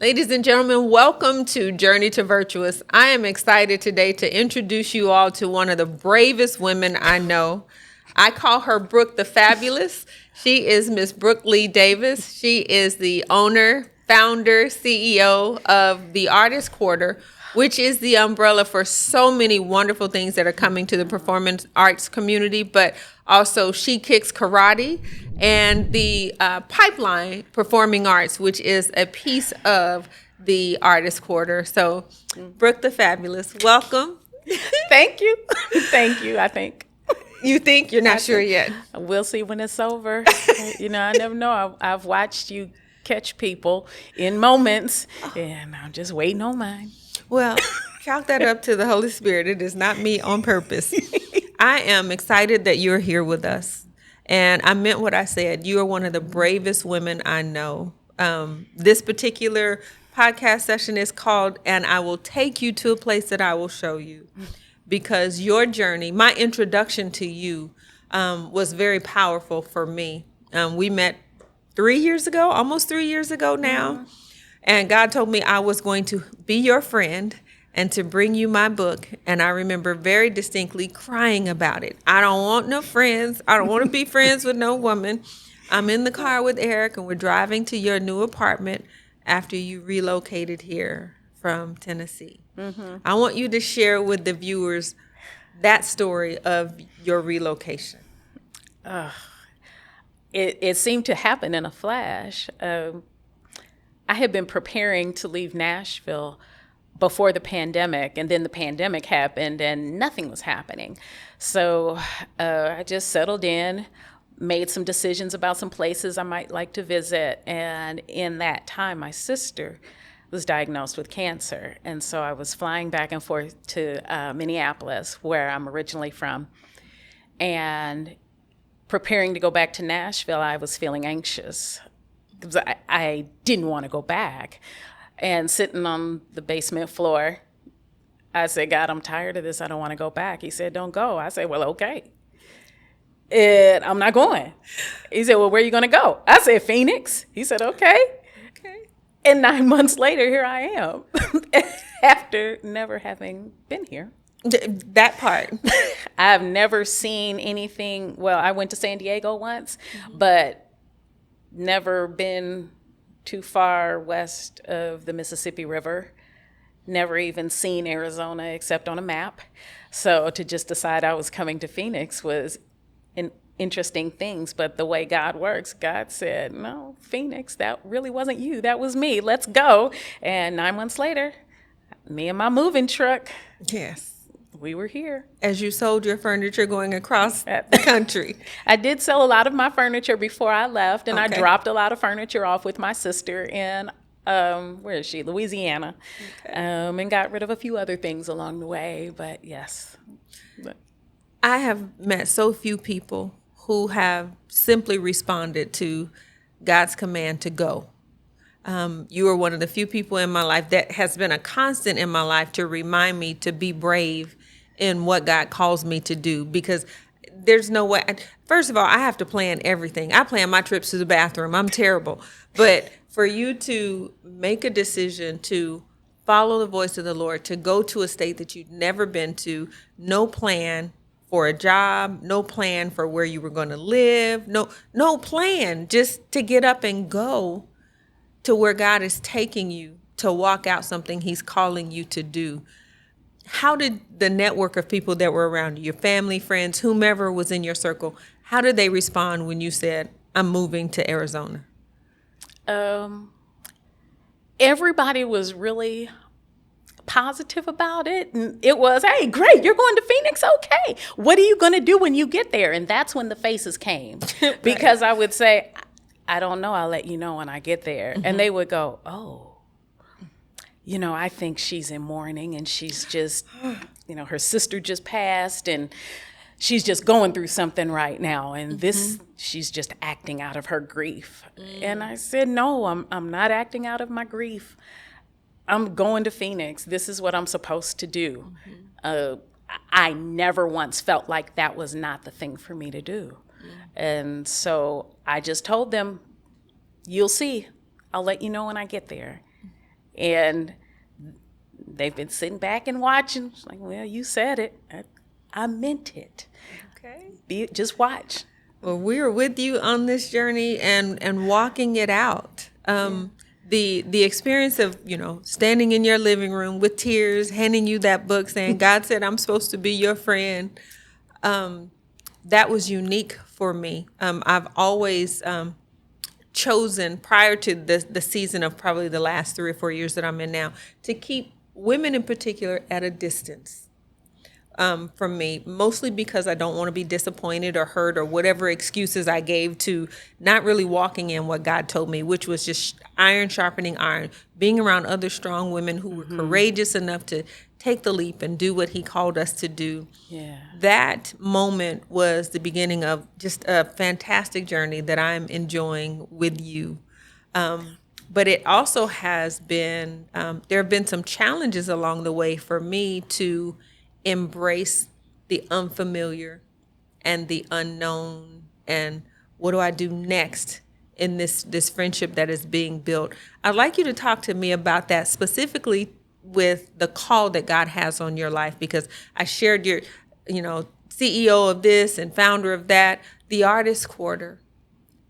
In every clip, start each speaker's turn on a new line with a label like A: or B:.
A: Ladies and gentlemen, welcome to Journey to Virtuous. I am excited today to introduce you all to one of the bravest women I know. I call her Brooke the Fabulous. She is Miss Brooke Leigh Davis. She is the owner, founder, CEO of the Artist Quarter, which is the umbrella for so many wonderful things that are coming to the performance arts community, but also She Kicks Karate and the Pipeline Performing Arts, which is a piece of the Artist Quarter. So, Brooke the Fabulous, welcome.
B: Thank you. Thank you, I think.
A: You think? You're not sure yet?
B: We'll see when it's over. I never know. I've watched you catch people in moments, and I'm just waiting on mine.
A: Well, chalk that up to the Holy Spirit. It is not me on purpose. I am excited that you're here with us. And I meant what I said. You are one of the bravest women I know. This particular podcast session is called "And I Will Take You to a Place That I Will Show You." Because your journey, my introduction to you was very powerful for me. We met 3 years ago, almost 3 years ago now. Mm-hmm. And God told me I was going to be your friend and to bring you my book. And I remember very distinctly crying about it. I don't want no friends. I don't want to be friends with no woman. I'm in the car with Eric and we're driving to your new apartment after you relocated here from Tennessee. Mm-hmm. I want you to share with the viewers that story of your relocation.
B: It seemed to happen in a flash. I had been preparing to leave Nashville before the pandemic, and then the pandemic happened and nothing was happening. So I just settled in, made some decisions about some places I might like to visit. And in that time, my sister was diagnosed with cancer. And so I was flying back and forth to Minneapolis, where I'm originally from. And preparing to go back to Nashville, I was feeling anxious because I didn't want to go back. And sitting on the basement floor, I said, God, I'm tired of this. I don't want to go back. He said, don't go. I said, well, okay. And I'm not going. He said, well, where are you going to go? I said, Phoenix. He said, okay. And 9 months later, here I am, after never having been here.
A: That part.
B: I've never seen anything. Well, I went to San Diego once, but never been too far west of the Mississippi River. Never even seen Arizona except on a map. So to just decide I was coming to Phoenix was an interesting things, but the way God works, God said, no, Phoenix, that really wasn't you. That was me. Let's go. And 9 months later, me and my moving truck.
A: Yes.
B: We were here.
A: As you sold your furniture going across the country.
B: I did sell a lot of my furniture before I left, and I dropped a lot of furniture off with my sister in, where is she? Louisiana. And got rid of a few other things along the way, but yes.
A: I have met so few people who have simply responded to God's command to go. You are one of the few people in my life that has been a constant in my life to remind me to be brave in what God calls me to do, because there's no way. First of all, I have to plan everything. I plan my trips to the bathroom. I'm terrible. But for you to make a decision to follow the voice of the Lord, to go to a state that you've never been to, no plan for a job, no plan for where you were going to live, no plan, just to get up and go to where God is taking you to walk out something he's calling you to do. How did the network of people that were around you, your family, friends, whomever was in your circle, how did they respond when you said, I'm moving to Arizona?
B: Everybody was really positive about it. And it was, hey, great, you're going to Phoenix? Okay. What are you going to do when you get there? And that's when the faces came. Right. Because I would say, I don't know, I'll let you know when I get there. Mm-hmm. And they would go, oh, I think she's in mourning and she's just, her sister just passed and she's just going through something right now. And she's just acting out of her grief. And I said, no, I'm not acting out of my grief. I'm going to Phoenix. This is what I'm supposed to do. I never once felt like that was not the thing for me to do. And so I just told them, you'll see. I'll let you know when I get there. And they've been sitting back and watching. It's like, well, you said it. I meant it.
A: Okay.
B: Just watch.
A: Well, we're with you on this journey and walking it out. The experience of, standing in your living room with tears, handing you that book saying, God said I'm supposed to be your friend. That was unique for me. I've always chosen, prior to the season of probably the last 3 or 4 years that I'm in now, to keep women in particular at a distance from me, mostly because I don't want to be disappointed or hurt or whatever excuses I gave to not really walking in what God told me, which was just iron sharpening iron, being around other strong women who were courageous enough to take the leap and do what he called us to do.
B: Yeah.
A: That moment was the beginning of just a fantastic journey that I'm enjoying with you. But it also has been, there have been some challenges along the way for me to embrace the unfamiliar and the unknown, and what do I do next in this friendship that is being built. I'd like you to talk to me about that, specifically with the call that God has on your life, because I shared your, CEO of this and founder of that. The Artist Quarter,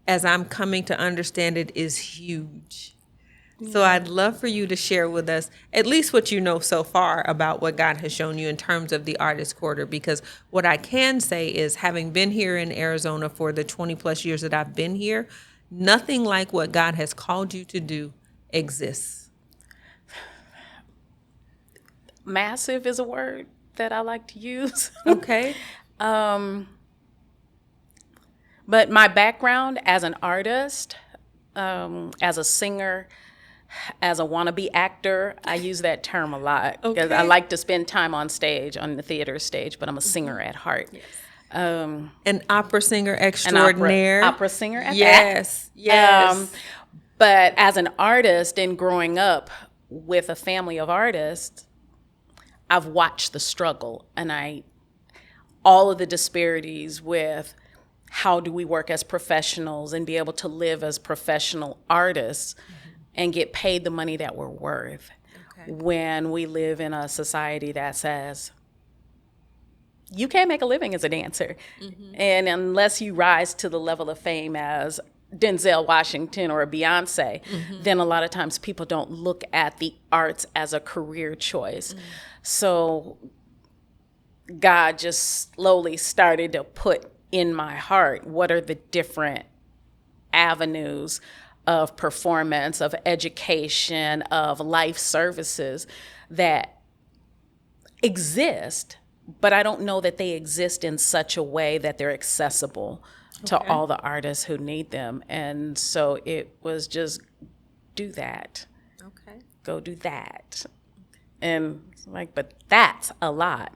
A: as I'm coming to understand it, is huge. So I'd love for you to share with us at least what you know so far about what God has shown you in terms of the Artist Quarter, because what I can say is, having been here in Arizona for the 20 plus years that I've been here, nothing like what God has called you to do exists.
B: Massive is a word that I like to use.
A: Okay.
B: But my background as an artist, as a singer, as a wannabe actor, I use that term a lot because I like to spend time on stage, on the theater stage, but I'm a singer at heart. Yes.
A: An opera singer extraordinaire.
B: Opera singer at that.
A: Yes.
B: But as an artist and growing up with a family of artists, I've watched the struggle and all of the disparities with how do we work as professionals and be able to live as professional artists and get paid the money that we're worth when we live in a society that says, you can't make a living as a dancer. And unless you rise to the level of fame as Denzel Washington or a Beyonce, then a lot of times people don't look at the arts as a career choice. So God just slowly started to put in my heart, what are the different avenues of performance, of education, of life services that exist, but I don't know that they exist in such a way that they're accessible to all the artists who need them. And so it was just, do that. Go do that. And like, but that's a lot.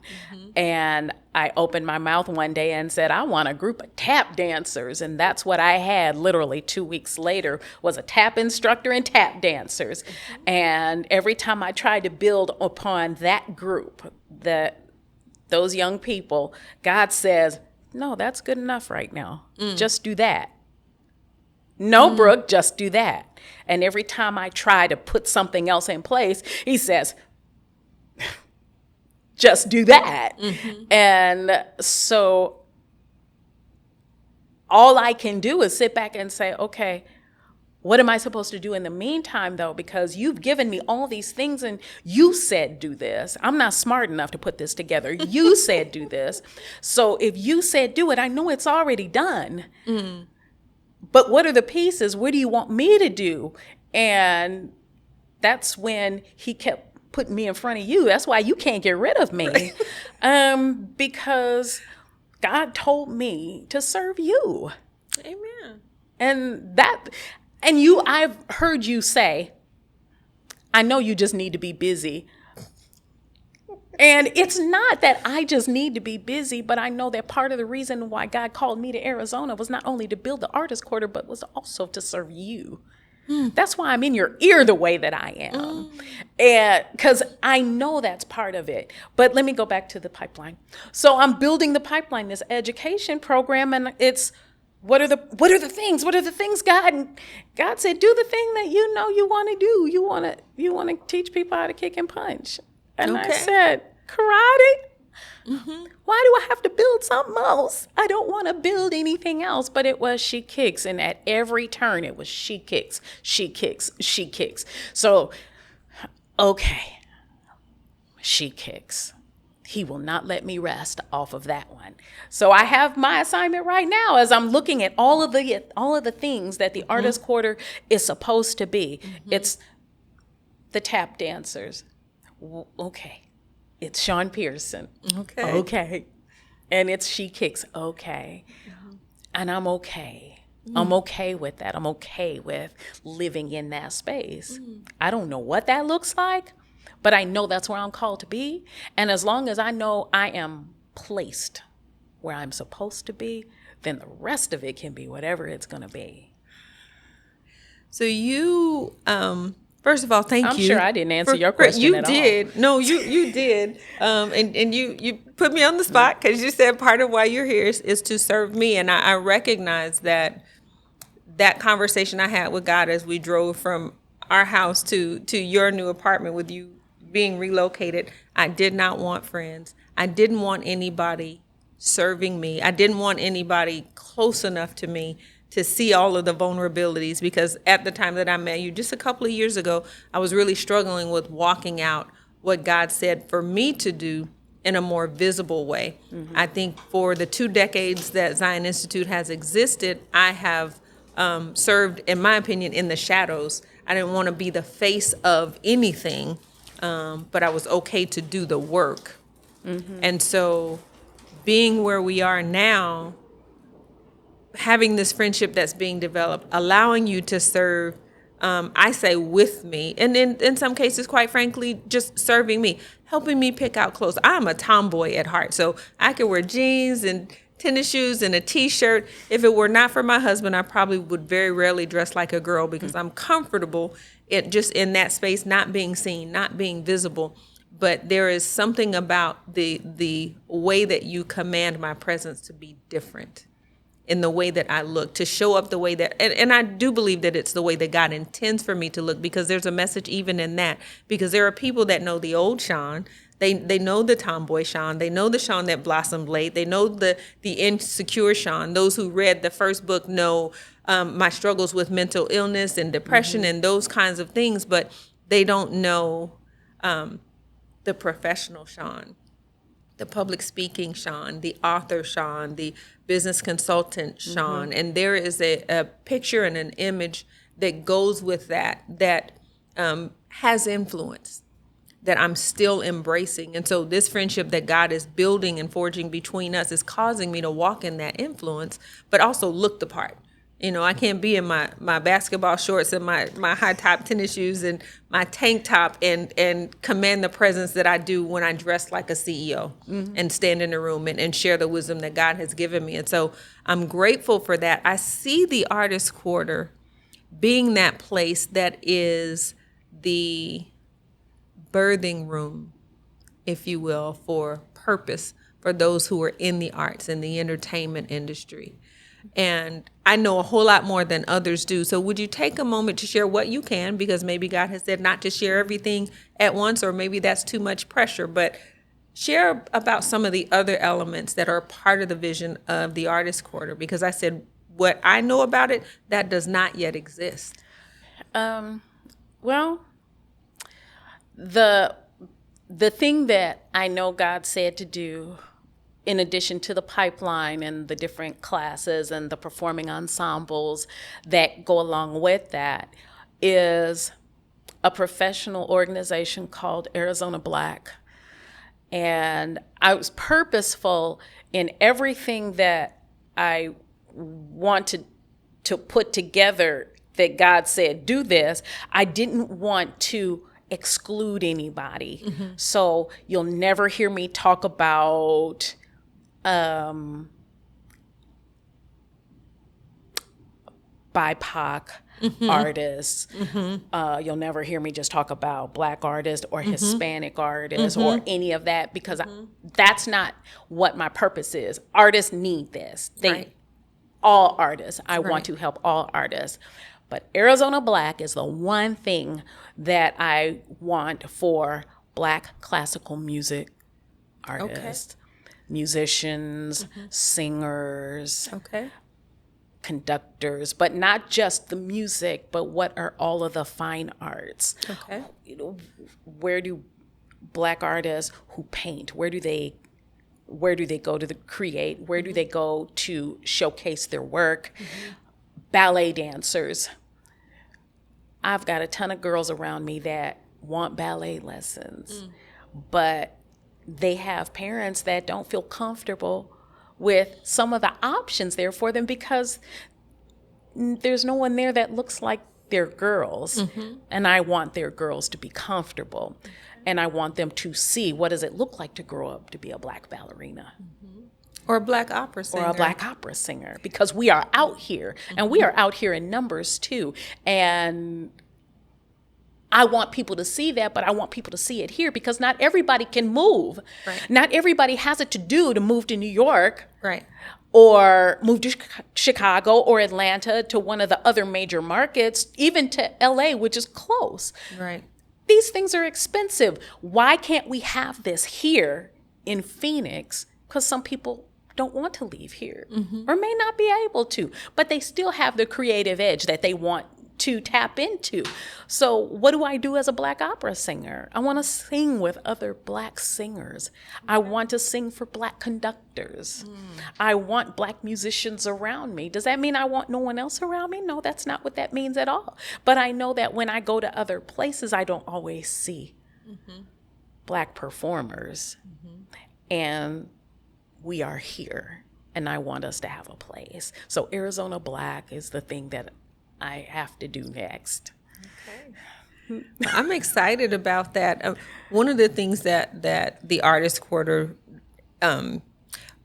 B: And I opened my mouth one day and said, I want a group of tap dancers. And that's what I had literally 2 weeks later, was a tap instructor and tap dancers. And every time I tried to build upon that group, those young people, God says, no, that's good enough right now. Just do that. No, Brooke, just do that. And every time I try to put something else in place, he says, just do that. And so all I can do is sit back and say, okay, what am I supposed to do in the meantime, though? Because you've given me all these things and you said do this. I'm not smart enough to put this together. You said do this. So if you said do it, I know it's already done. But what are the pieces? What do you want me to do? And that's when he kept putting me in front of you. That's why you can't get rid of me. Because God told me to serve you.
A: Amen.
B: And I've heard you say, I know you just need to be busy. And it's not that I just need to be busy, but I know that part of the reason why God called me to Arizona was not only to build the Artist Quarter, but was also to serve you. That's why I'm in your ear the way that I am. And because I know that's part of it. But let me go back to the pipeline. So I'm building the pipeline, this education program, and it's What are the things? What are the things God? And God said, do the thing that you know you want to do. You want to teach people how to kick and punch. And I said, karate? Why do I have to build something else? I don't want to build anything else. But it was she kicks. And at every turn, it was she kicks, she kicks, she kicks. So, okay, she kicks. He will not let me rest off of that one. So I have my assignment right now as I'm looking at all of the things that the Artist Quarter is supposed to be. It's the tap dancers. Okay. It's Sean Pearson. Okay. And it's she kicks. Okay. And I'm okay. I'm okay with that. I'm okay with living in that space. I don't know what that looks like, but I know that's where I'm called to be. And as long as I know I am placed where I'm supposed to be, then the rest of it can be whatever it's going to be.
A: So you, first of all, thank you.
B: I'm sure I didn't answer your question at all.
A: You did. No, you did. And you put me on the spot because you said part of why you're here is to serve me. And I recognize that conversation I had with God as we drove from our house to your new apartment with you being relocated. I did not want friends. I didn't want anybody serving me. I didn't want anybody close enough to me to see all of the vulnerabilities, because at the time that I met you just a couple of years ago, I was really struggling with walking out what God said for me to do in a more visible way. I think for the 2 decades that Zion Institute has existed, I have served, in my opinion, in the shadows. I didn't want to be the face of anything, but I was okay to do the work. And so being where we are now, having this friendship that's being developed, allowing you to serve, I say with me, and in some cases, quite frankly, just serving me, helping me pick out clothes. I'm a tomboy at heart, so I could wear jeans and tennis shoes and a t-shirt. If it were not for my husband, I probably would very rarely dress like a girl because I'm comfortable just in that space, not being seen, not being visible. But there is something about the way that you command my presence to be different in the way that I look, to show up the way that, and I do believe that it's the way that God intends for me to look, because there's a message even in that, because there are people that know the old Sean. They know the tomboy Sean. They know the Sean that blossomed late. They know the insecure Sean. Those who read the first book know my struggles with mental illness and depression and those kinds of things, but they don't know the professional Sean, the public speaking Sean, the author Sean, the business consultant Sean. And there is a picture and an image that goes with that has influence, that I'm still embracing. And so this friendship that God is building and forging between us is causing me to walk in that influence, but also look the part. You know, I can't be in my basketball shorts and my high top tennis shoes and my tank top and command the presence that I do when I dress like a CEO and stand in the room and share the wisdom that God has given me. And so I'm grateful for that. I see the Artist Quarter being that place that is the birthing room, if you will, for purpose for those who are in the arts and the entertainment industry. And I know a whole lot more than others do. So would you take a moment to share what you can, because maybe God has said not to share everything at once, or maybe that's too much pressure, but share about some of the other elements that are part of the vision of the Artist Quarter, because I said what I know about it, that does not yet exist.
B: Well, the thing that I know God said to do, in addition to the pipeline and the different classes and the performing ensembles that go along with that, is a professional organization called Arizona Black. And I was purposeful in everything that I wanted to put together, that God said, do this. I didn't want to exclude anybody. So you'll never hear me talk about BIPOC artists. You'll never hear me just talk about Black artists or Hispanic artists or any of that, because that's not what my purpose is. Artists need this. all artists. I want
A: Right.
B: to help all artists. But Arizona Black is the one thing that I want for Black classical music artists, musicians, singers,
A: Okay.
B: conductors, but not just the music, but what are all of the fine arts?
A: Okay.
B: You know, where do Black artists who paint, where do they go to create? Where do they go to showcase their work? Ballet dancers. I've got a ton of girls around me that want ballet lessons, but they have parents that don't feel comfortable with some of the options there for them because there's no one there that looks like their girls. And I want their girls to be comfortable. And I want them to see what does it look like to grow up to be a Black ballerina.
A: Or a Black opera singer.
B: Or a Black opera singer, because we are out here, and we are out here in numbers too. And I want people to see that, but I want people to see it here because not everybody can move.
A: Right.
B: Not everybody has it to move to New York.
A: Right.
B: Or move to Chicago or Atlanta, to one of the other major markets, even to LA, which is close.
A: Right.
B: These things are expensive. Why can't we have this here in Phoenix? Because some people don't want to leave here or may not be able to, but they still have the creative edge that they want to tap into. So what do I do as a Black opera singer? I want to sing with other Black singers. I want to sing for Black conductors. I want Black musicians around me. Does that mean I want no one else around me? No, that's not what that means at all. But I know that when I go to other places, I don't always see Black performers. And we are here, and I want us to have a place. So Arizona Black is the thing that I have to do next.
A: I'm excited about that. One of the things that the Artist Quarter, one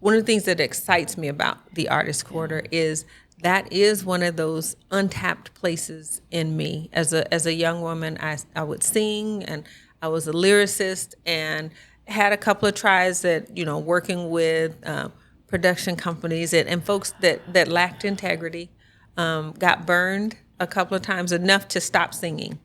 A: of the things that excites me about the Artist Quarter is that is one of those untapped places in me. As a young woman, I would sing, and I was a lyricist, and had a couple of tries at working with production companies and folks that lacked integrity. Got burned a couple of times, enough to stop singing.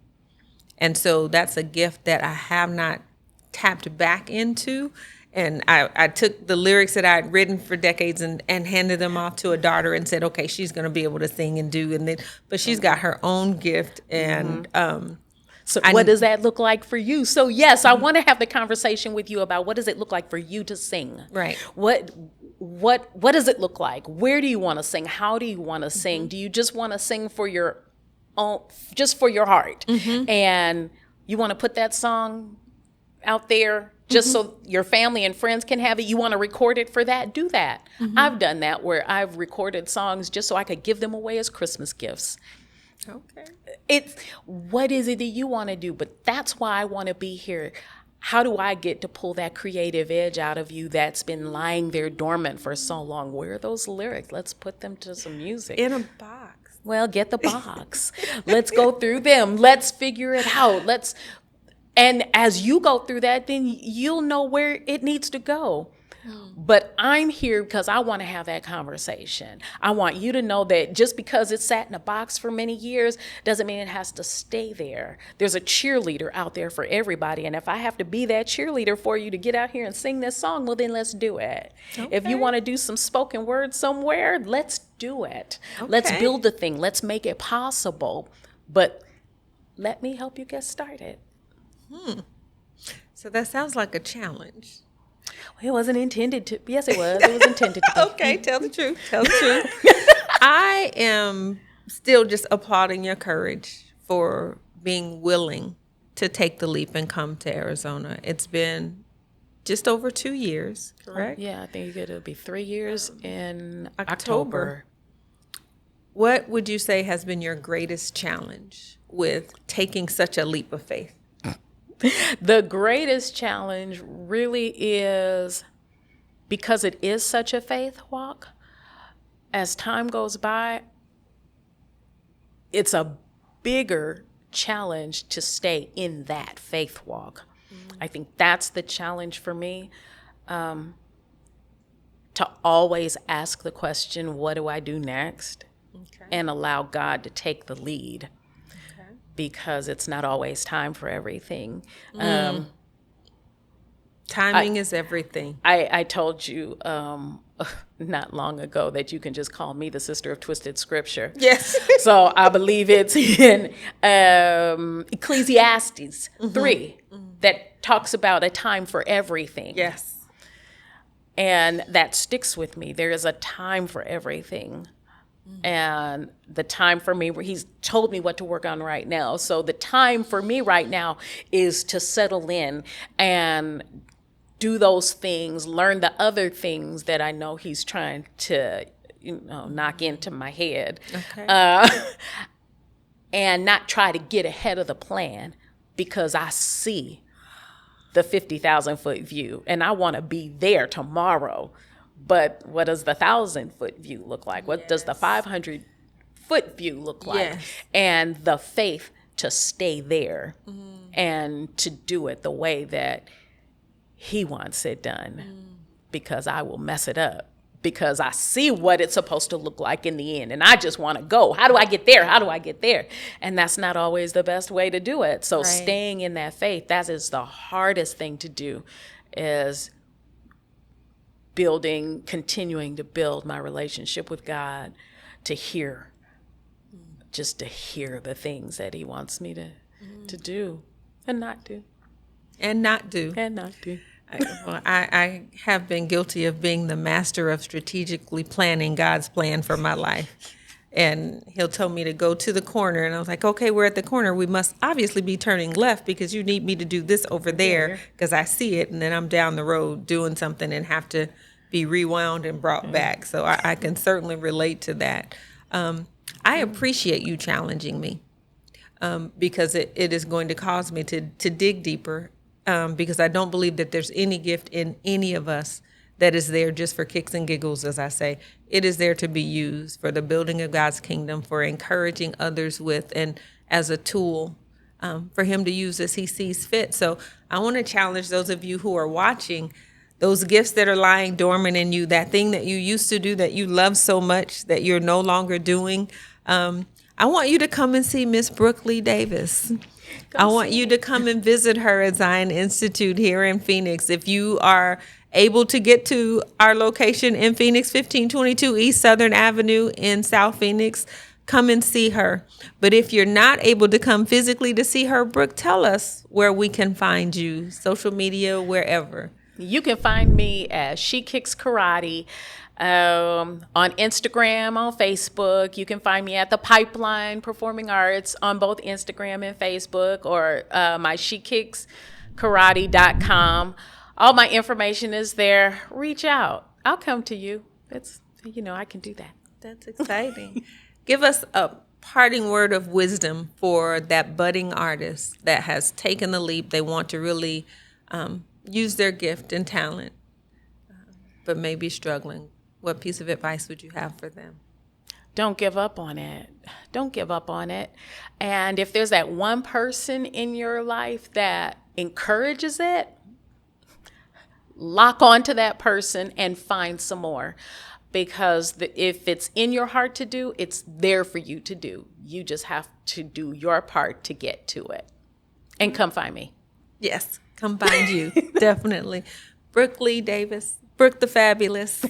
A: And so that's a gift that I have not tapped back into. And I took the lyrics that I had written for decades and handed them off to a daughter and said, okay, she's going to be able to sing and do. And then, but she's got her own gift. And
B: so what does that look like for you? So yes, I want to have the conversation with you about what does it look like for you to sing?
A: Right.
B: What does it look like? Where do you want to sing? How do you want to sing? Do you just want to sing for your own, just for your heart? And you want to put that song out there just so your family and friends can have it? You want to record it for that? Do that. I've done that, where I've recorded songs just so I could give them away as Christmas gifts.
A: Okay.
B: It's what is it that you want to do? But that's why I want to be here. How do I get to pull that creative edge out of you that's been lying there dormant for so long? Where are those lyrics? Let's put them to some music.
A: In a box.
B: Well, get the box. Let's go through them. Let's figure it out. And as you go through that, then you'll know where it needs to go. But I'm here because I want to have that conversation. I want you to know that just because it sat in a box for many years doesn't mean it has to stay there. There's a cheerleader out there for everybody. And if I have to be that cheerleader for you to get out here and sing this song, well, then let's do it. Okay. If you want to do some spoken word somewhere, let's do it. Okay. Let's build the thing. Let's make it possible. But let me help you get started.
A: So that sounds like a challenge.
B: It wasn't intended to. Yes, it was. It was intended to be.
A: Okay, tell the truth. Tell the truth. I am still just applauding your courage for being willing to take the leap and come to Arizona. It's been just over 2 years, correct?
B: Yeah, I think it'll be 3 years in October.
A: What would you say has been your greatest challenge with taking such a leap of faith?
B: The greatest challenge really is, because it is such a faith walk, as time goes by, it's a bigger challenge to stay in that faith walk. I think that's the challenge for me. to always ask the question, what do I do next?
A: Okay.
B: And allow God to take the lead,
A: Okay.
B: because it's not always time for everything.
A: Timing is everything.
B: I told you not long ago that you can just call me the sister of twisted scripture.
A: Yes.
B: So I believe it's in Ecclesiastes 3 that talks about a time for everything.
A: Yes.
B: And that sticks with me. There is a time for everything. And the time for me, he's told me what to work on right now. So the time for me right now is to settle in and do those things, learn the other things that I know he's trying to, knock into my head.
A: Okay.
B: And not try to get ahead of the plan, because I see the 50,000 foot view and I want to be there tomorrow. But what does the 1,000-foot view look like? What does the 500-foot view look like?
A: Yes.
B: And the faith to stay there and to do it the way that he wants it done, because I will mess it up, because I see what it's supposed to look like in the end. And I just want to go. How do I get there? How do I get there? And that's not always the best way to do it. So staying in that faith, that is the hardest thing to do, is continuing to build my relationship with God, to hear the things that he wants me to do and not do.
A: And not do. I have been guilty of being the master of strategically planning God's plan for my life. And he'll tell me to go to the corner. And I was like, okay, we're at the corner. We must obviously be turning left, because you need me to do this over there, because I see it. And then I'm down the road doing something and have to be rewound and brought back. So I can certainly relate to that. I appreciate you challenging me, because it is going to cause me to dig deeper, because I don't believe that there's any gift in any of us that is there just for kicks and giggles, as I say. It is there to be used for the building of God's kingdom, for encouraging others with, and as a tool for him to use as he sees fit. So I want to challenge those of you who are watching, those gifts that are lying dormant in you, that thing that you used to do that you love so much that you're no longer doing. I want you to come and see Miss Brooke Leigh Davis. I want you to come and visit her at Zion Institute here in Phoenix. If you are able to get to our location in Phoenix, 1522 East Southern Avenue in South Phoenix, come and see her. But if you're not able to come physically to see her, Brooke, tell us where we can find you, social media, wherever.
B: You can find me as She Kicks Karate on Instagram, on Facebook. You can find me at the Pipeline Performing Arts on both Instagram and Facebook, or my SheKicksKarate.com. All my information is there. Reach out. I'll come to you. It's, I can do that.
A: That's exciting. Give us a parting word of wisdom for that budding artist that has taken the leap. They want to really use their gift and talent, but may be struggling. What piece of advice would you have for them?
B: Don't give up on it. Don't give up on it. And if there's that one person in your life that encourages it, lock on to that person and find some more. Because if it's in your heart to do, it's there for you to do. You just have to do your part to get to it. And come find me.
A: Yes, come find you. Definitely. Brooke Leigh Davis, Brooke the Fabulous,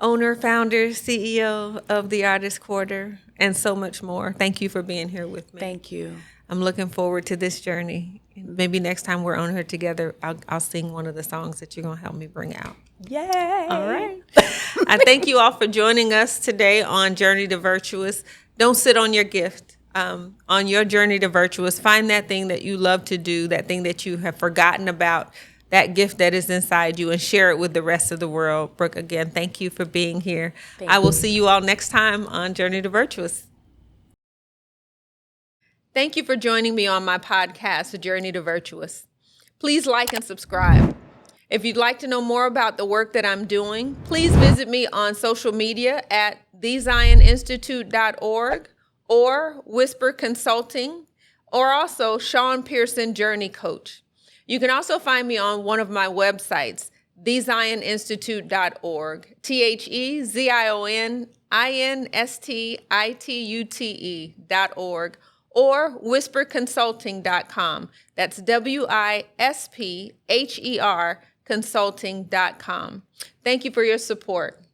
A: owner, founder, CEO of the Artist Quarter, and so much more. Thank you for being here with me.
B: Thank you.
A: I'm looking forward to this journey. Maybe next time we're on here together, I'll sing one of the songs that you're going to help me bring out.
B: Yay!
A: All right. I thank you all for joining us today on Journey to Virtuous. Don't sit on your gift. On your journey to Virtuous, find that thing that you love to do, that thing that you have forgotten about, that gift that is inside you, and share it with the rest of the world. Brooke, again, thank you for being here. I will see you all next time on Journey to Virtuous. Thank you for joining me on my podcast, Journey to Virtuous. Please like and subscribe. If you'd like to know more about the work that I'm doing, please visit me on social media at thezioninstitute.org or Whisper Consulting, or also Sean Pearson Journey Coach. You can also find me on one of my websites, thezioninstitute.org, thezioninstitute.org, or whisperconsulting.com. That's WISPHER consulting.com. Thank you for your support.